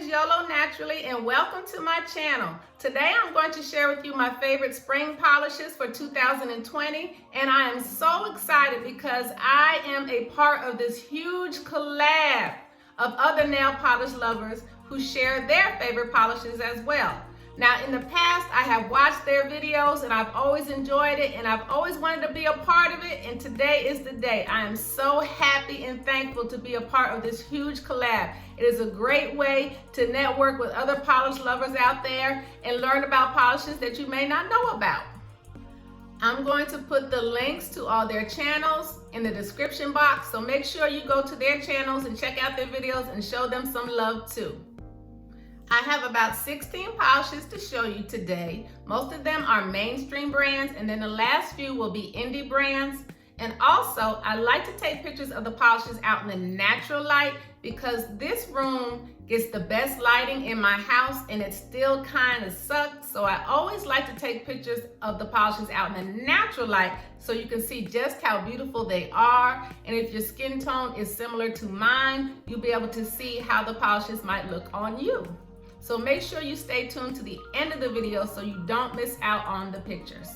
Yolo Naturally and welcome to my channel. Today I'm going to share with you my favorite spring polishes for 2020, and I am so excited because I am a part of this huge collab of other nail polish lovers who share their favorite polishes as well. Now in the past I have watched their videos and I've always enjoyed it and I've always wanted to be a part of it, and today is the day. I am so happy and thankful to be a part of this huge collab. It is a great way to network with other polish lovers out there and learn about polishes that you may not know about. I'm going to put the links to all their channels in the description box, so make sure you go to their channels and check out their videos and show them some love too. I have about 16 polishes to show you today. Most of them are mainstream brands, and then the last few will be indie brands. And also, I like to take pictures of the polishes out in the natural light because this room gets the best lighting in my house and it still kind of sucks. So I always like to take pictures of the polishes out in the natural light so you can see just how beautiful they are. And if your skin tone is similar to mine, you'll be able to see how the polishes might look on you. So make sure you stay tuned to the end of the video so you don't miss out on the pictures.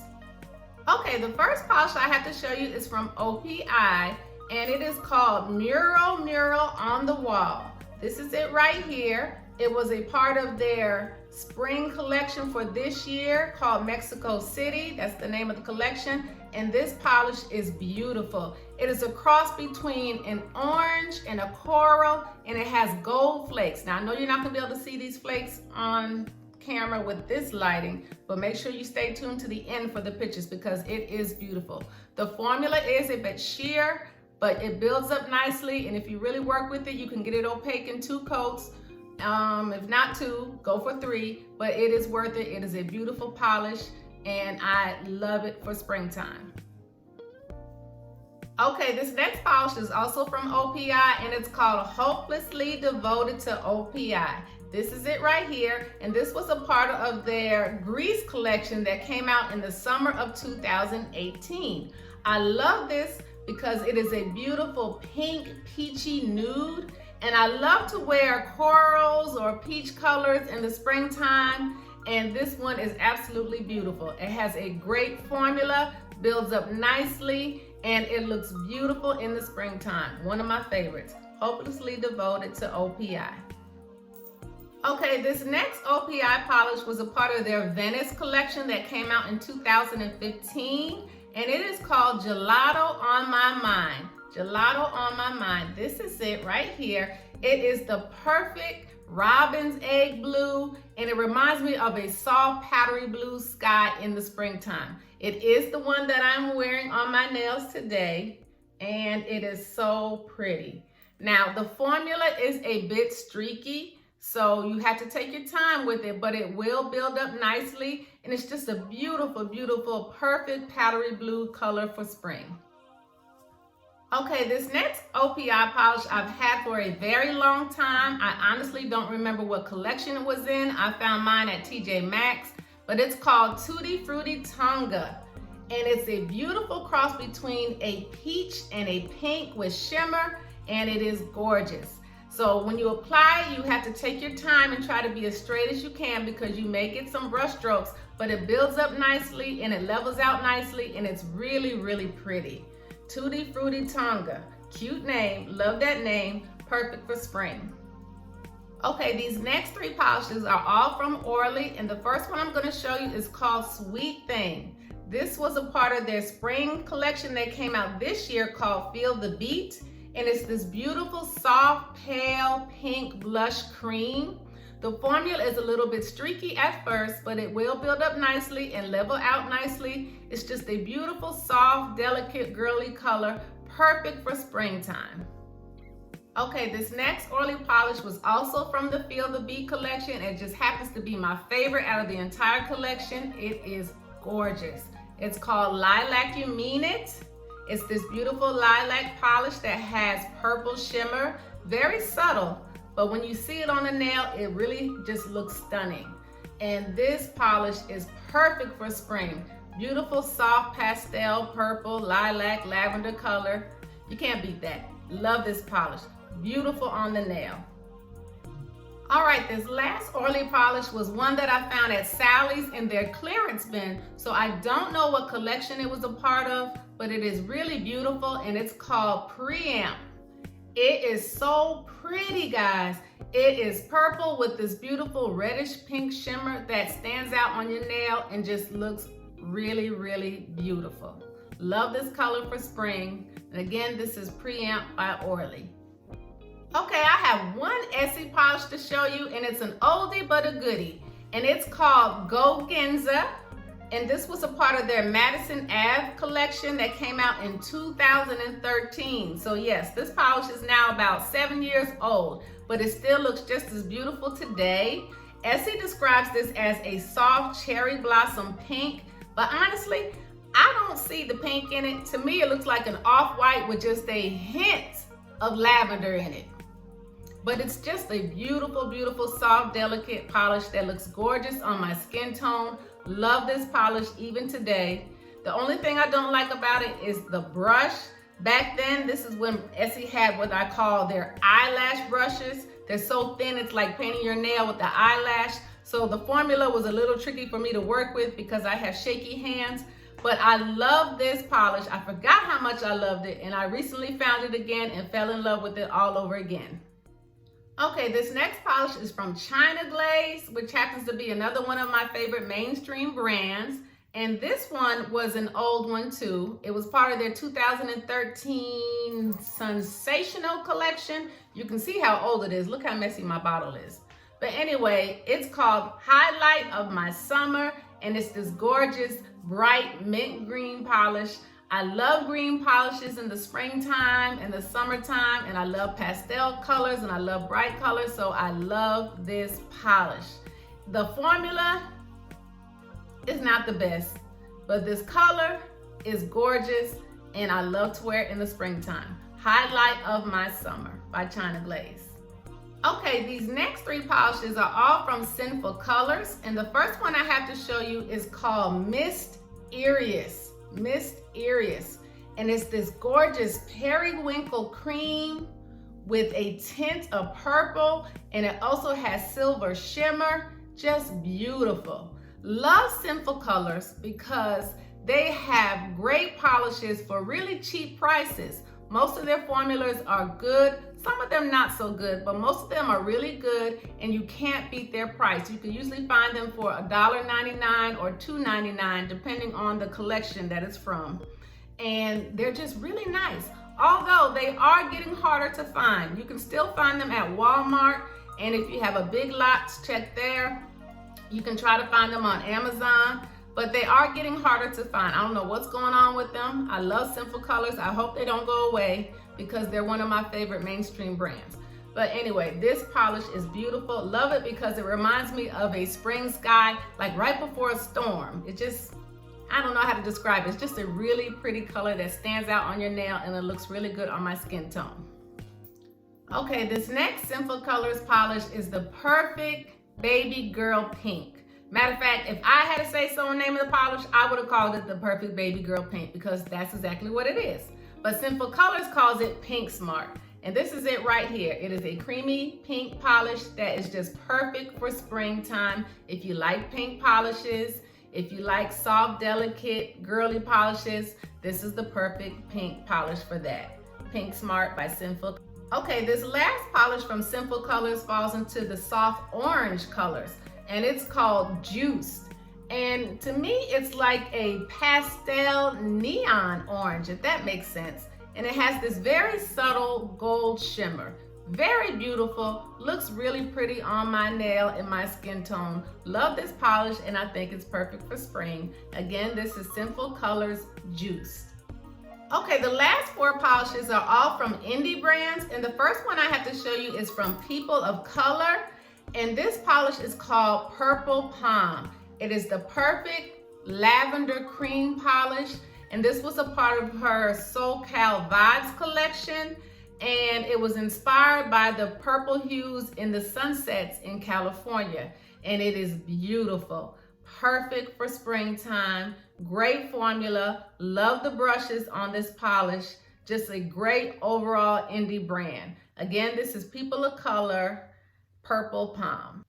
Okay, the first polish I have to show you is from O.P.I, and it is called Mural on the Wall. This is it right here. It was a part of their spring collection for this year called Mexico City. That's the name of the collection. And this polish is beautiful. It is a cross between an orange and a coral, and it has gold flakes. Now I know you're not gonna be able to see these flakes on camera with this lighting, but make sure you stay tuned to the end for the pictures because it is beautiful. The formula is Evette sheer, but it builds up nicely, and if you really work with it, you can get it opaque in 2 coats. If not 2, go for 3, but it is worth it. It is a beautiful polish and I love it for springtime. Okay, this next polish is also from O.P.I and it's called Hopelessly Devoted to O.P.I. This is it right here, and this was a part of their Grease collection that came out in the summer of 2018. I love this because it is a beautiful pink peachy nude, and I love to wear corals or peach colors in the springtime, and this one is absolutely beautiful. It has a great formula, builds up nicely, and it looks beautiful in the springtime. One of my favorites, Hopelessly Devoted to O.P.I. Okay, this next O.P.I polish was a part of their Venice collection that came out in 2015, and it is called Gelato on My Mind. Gelato on My Mind. This is it right here. It is the perfect robin's egg blue, and it reminds me of a soft powdery blue sky in the springtime. It is the one that I'm wearing on my nails today, and it is so pretty. Now the formula is a bit streaky, so you have to take your time with it, but it will build up nicely, and it's just a beautiful, beautiful, perfect powdery blue color for spring. Okay, this next O.P.I polish I've had for a very long time. I honestly don't remember what collection it was in. I found mine at TJ Maxx, but it's called Tutti Frutti Tonga. And it's a beautiful cross between a peach and a pink with shimmer, and it is gorgeous. So when you apply it, you have to take your time and try to be as straight as you can because you may get some brush strokes, but it builds up nicely and it levels out nicely, and it's really, really pretty. Tutti Frutti Tonga, cute name, love that name, perfect for spring. Okay, these next 3 polishes are all from Orly, and the first one I'm going to show you is called Sweet Thing. This was a part of their spring collection that came out this year called Feel the Beat, and it's this beautiful soft pale pink blush cream. The formula is a little bit streaky at first, but it will build up nicely and level out nicely. It's just a beautiful, soft, delicate, girly color, perfect for springtime. Okay, this next Orly polish was also from the Feel the Beat collection. It just happens to be my favorite out of the entire collection. It is gorgeous. It's called Lilac You Mean It. It's this beautiful lilac polish that has purple shimmer, very subtle. But when you see it on the nail, it really just looks stunning. And this polish is perfect for spring. Beautiful, soft pastel, purple, lilac, lavender color. You can't beat that. Love this polish. Beautiful on the nail. All right, this last Orly polish was one that I found at Sally's in their clearance bin. So I don't know what collection it was a part of, but it is really beautiful and it's called Preamp. It is so pretty, guys. It is purple with this beautiful reddish pink shimmer that stands out on your nail and just looks really, really beautiful. Love this color for spring. And again, this is Preamp by Orly. Okay, I have one Essie polish to show you, and it's an oldie but a goodie. And it's called Go Genza. And this was a part of their Madison Ave collection that came out in 2013. So yes, this polish is now about 7 years old, but it still looks just as beautiful today. Essie describes this as a soft cherry blossom pink, but honestly, I don't see the pink in it. To me, it looks like an off-white with just a hint of lavender in it. But it's just a beautiful, beautiful, soft, delicate polish that looks gorgeous on my skin tone. Love this polish even today. The only thing I don't like about it is the brush. Back then, this is when Essie had what I call their eyelash brushes. They're so thin, it's like painting your nail with the eyelash. So the formula was a little tricky for me to work with because I have shaky hands. But I love this polish. I forgot how much I loved it, and I recently found it again and fell in love with it all over again. Okay, this next polish is from China Glaze, which happens to be another one of my favorite mainstream brands. And this one was an old one too. It was part of their 2013 Sensational collection. You can see how old it is. Look how messy my bottle is. But anyway, it's called Highlight of My Summer, and it's this gorgeous, bright mint green polish. I love green polishes in the springtime and the summertime, and I love pastel colors and I love bright colors, so I love this polish. The formula is not the best, but this color is gorgeous and I love to wear it in the springtime. Highlight of My Summer by China Glaze. Okay, these next three polishes are all from Sinful Colors, and the first one I have to show you is called Mysterious. Mysterious. And it's this gorgeous periwinkle cream with a tint of purple, and it also has silver shimmer. Just beautiful. Love Sinful Colors because they have great polishes for really cheap prices. Most of their formulas are good. Some of them not so good, but most of them are really good, and you can't beat their price. You can usually find them for $1.99 or $2.99 depending on the collection that it's from. And they're just really nice. Although they are getting harder to find. You can still find them at Walmart, and if you have a Big Lots, check there. You can try to find them on Amazon, but they are getting harder to find. I don't know what's going on with them. I love Sinful Colors. I hope they don't go away because they're one of my favorite mainstream brands. But anyway, this polish is beautiful. Love it because it reminds me of a spring sky, like right before a storm. It just, I don't know how to describe it. It's just a really pretty color that stands out on your nail, and it looks really good on my skin tone. Okay, this next Sinful Colors polish is the Perfect Baby Girl Pink. Matter of fact, if I had to say so in the name of the polish, I would have called it the Perfect Baby Girl Pink because that's exactly what it is. But Sinful Colors calls it Pink Smart. And this is it right here. It is a creamy pink polish that is just perfect for springtime. If you like pink polishes, if you like soft, delicate, girly polishes, this is the perfect pink polish for that. Pink Smart by Sinful. Okay, this last polish from Sinful Colors falls into the soft orange colors, and it's called Juiced. And to me, it's like a pastel neon orange, if that makes sense. And it has this very subtle gold shimmer. Very beautiful, looks really pretty on my nail and my skin tone. Love this polish, and I think it's perfect for spring. Again, this is Sinful Colors Juiced. Okay, the last four polishes are all from indie brands, and the first one I have to show you is from People of Color, and this polish is called Purple Palm. It is the perfect lavender cream polish, and this was a part of her SoCal Vibes collection, and it was inspired by the purple hues in the sunsets in California, and it is beautiful. Perfect for springtime, great formula. Love the brushes on this polish. Just a great overall indie brand. Again, this is People of Color, Purple Palm.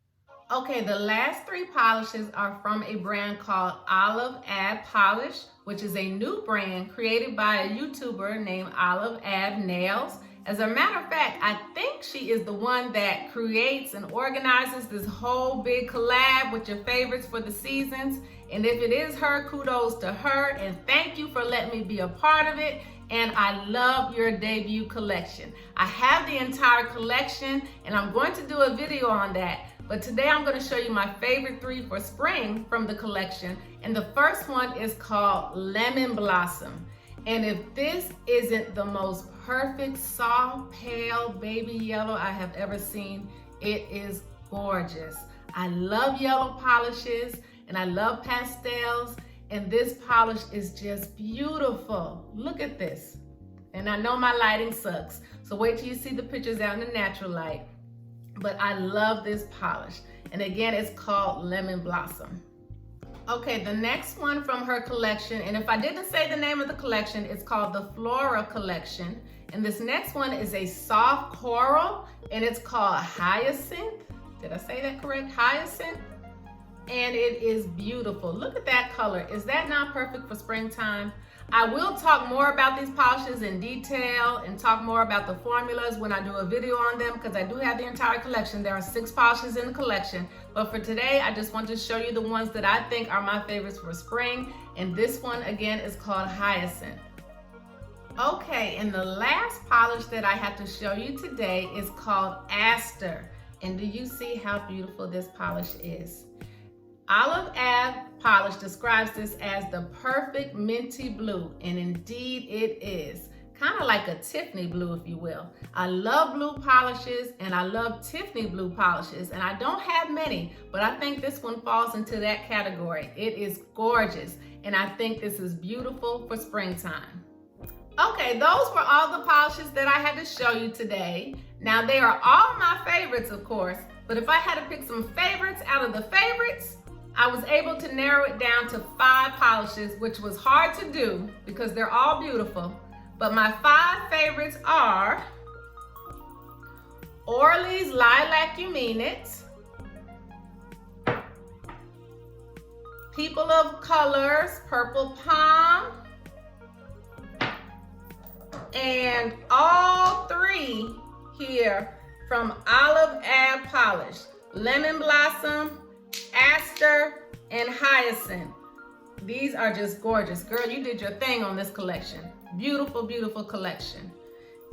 Okay, the last three polishes are from a brand called Olive Ab Polish, which is a new brand created by a YouTuber named Olive Ab Nails. As a matter of fact, I think she is the one that creates and organizes this whole big collab with your favorites for the seasons. And if it is her, kudos to her, and thank you for letting me be a part of it. And I love your debut collection. I have the entire collection and I'm going to do a video on that. But today I'm going to show you my favorite three for spring from the collection. And the first one is called Lemon Blossom. And if this isn't the most perfect, soft, pale baby yellow I have ever seen, it is gorgeous. I love yellow polishes and I love pastels. And this polish is just beautiful. Look at this. And I know my lighting sucks, so wait till you see the pictures out in the natural light. But I love this polish. And again, it's called Lemon Blossom. Okay, the next one from her collection, and if I didn't say the name of the collection, it's called the Flora Collection. And this next one is a soft coral, and it's called Hyacinth. Did I say that correct? Hyacinth. And it is beautiful. Look at that color. Is that not perfect for springtime? I will talk more about these polishes in detail and talk more about the formulas when I do a video on them, because I do have the entire collection. There are 6 polishes in the collection. But for today, I just want to show you the ones that I think are my favorites for spring. And this one, again, is called Hyacinth. Okay, and the last polish that I have to show you today is called Aster. And do you see how beautiful this polish is? Olive Ab Polish describes this as the perfect minty blue, and indeed it is. Kind of like a Tiffany blue, if you will. I love blue polishes, and I love Tiffany blue polishes, and I don't have many, but I think this one falls into that category. It is gorgeous, and I think this is beautiful for springtime. Okay, those were all the polishes that I had to show you today. Now, they are all my favorites, of course, but if I had to pick some favorites out of the favorites, I was able to narrow it down to 5 polishes, which was hard to do because they're all beautiful. But my 5 favorites are Orly's Lilac You Mean It, People of Colors Purple Palm, and all 3 here from Olive Ab Polish, Lemon Blossom, Aster, and Hyacinth. These are just gorgeous. Girl, you did your thing on this collection. Beautiful, beautiful collection.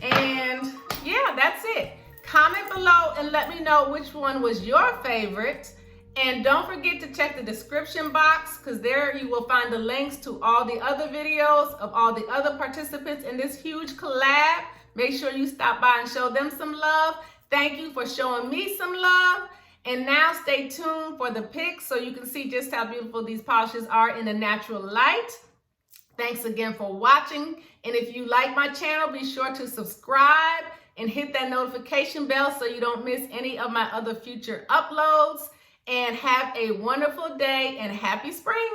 And yeah, that's it. Comment below and let me know which one was your favorite. And don't forget to check the description box, because there you will find the links to all the other videos of all the other participants in this huge collab. Make sure you stop by and show them some love. Thank you for showing me some love. And now stay tuned for the pics so you can see just how beautiful these polishes are in the natural light. Thanks again for watching. And if you like my channel, be sure to subscribe and hit that notification bell so you don't miss any of my other future uploads. And have a wonderful day and happy spring.